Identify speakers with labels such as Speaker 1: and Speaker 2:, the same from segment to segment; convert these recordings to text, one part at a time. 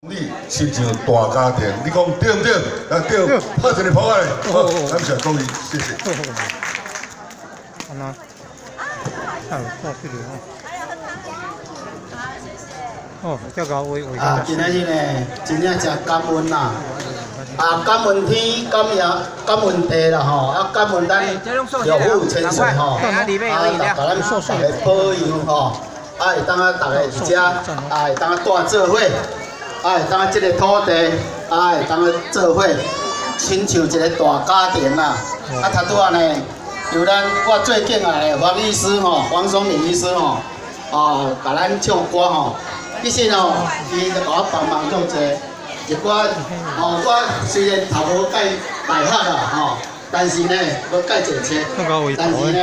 Speaker 1: 你亲像大家庭，你讲对不对？啊对，拍一个拍来，好，感谢各位，谢谢。
Speaker 2: 安那，还有做这个哦。哦，这个我
Speaker 3: 啊，今仔日呢，真正真感恩啦！啊，感恩天，感恩地啦吼，啊，感恩咱岳父千岁吼，啊，甲咱大家保佑吼，啊，会当啊，大家伫遮，啊，会当啊住做伙，啊，会当啊，即个土地，啊，会当啊做伙，亲像一个大家庭啦。啊，头拄仔呢，由咱我最敬爱的黄医师吼，黄松敏医师吼，啊，甲咱唱歌吼。其实哦，伊就甲我帮忙足济，一寡哦，我虽然头无解大学啦吼，但是呢，我解一切，但是呢，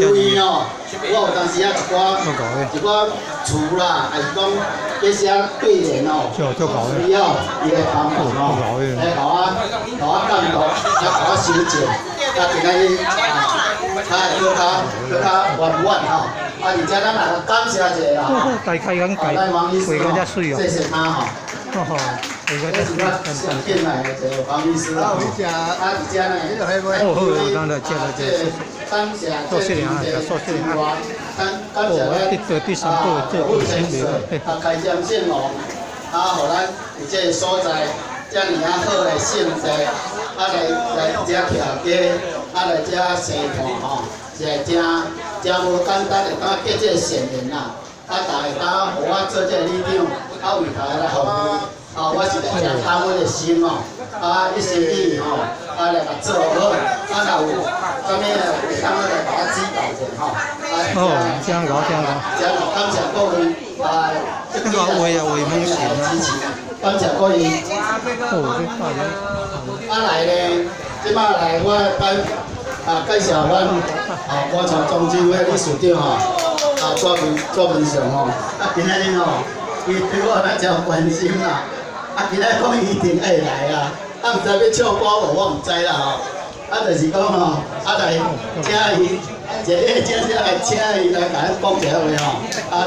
Speaker 3: 由于哦，我有当时啊一寡厝啦，还是讲一些对联哦，需要伊来帮忙哦，来甲我监督，来甲我修正，啊，今仔日搁较圆满吼。啊！而且咱来感谢一下啦，
Speaker 2: 大开讲大，回个只水哦。
Speaker 3: 谢谢他吼。
Speaker 2: 回个只水，
Speaker 3: 上进来的这个黄医师啊，而且呢，
Speaker 2: 当然接了这，
Speaker 3: 感谢
Speaker 2: 做事情啊，做事情啊。
Speaker 3: 感谢咱
Speaker 2: 第三步这五千名，
Speaker 3: 啊，开张信用，啊，互咱伫这个所在遮尔啊好的性质，啊来遮徛家，啊来遮生活吼，是真无简单，会当结这个善缘啦。啊，大家当互我做这个理长，啊为大家来服务，啊我是真感恩的心哦。啊，一心一意吼，啊来甲做好，啊若有啥物会当来甲我指导者吼。
Speaker 2: 这样搞。
Speaker 3: 感谢各位啊，这个为支持，感谢各位。啊来呢，即摆来我班。啊，介绍咱歌唱中心的理事长吼，啊卓文祥吼，啊今仔日吼，伊对我咱真关心啦，啊今仔讲伊一定会来啊，啊毋知要唱歌无，我毋知啦吼，啊就是讲吼，啊来请伊，来请伊来甲咱讲一下话吼，啊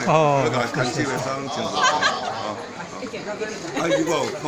Speaker 2: 哦，
Speaker 1: 看这个上镜头啊，啊，如果有空。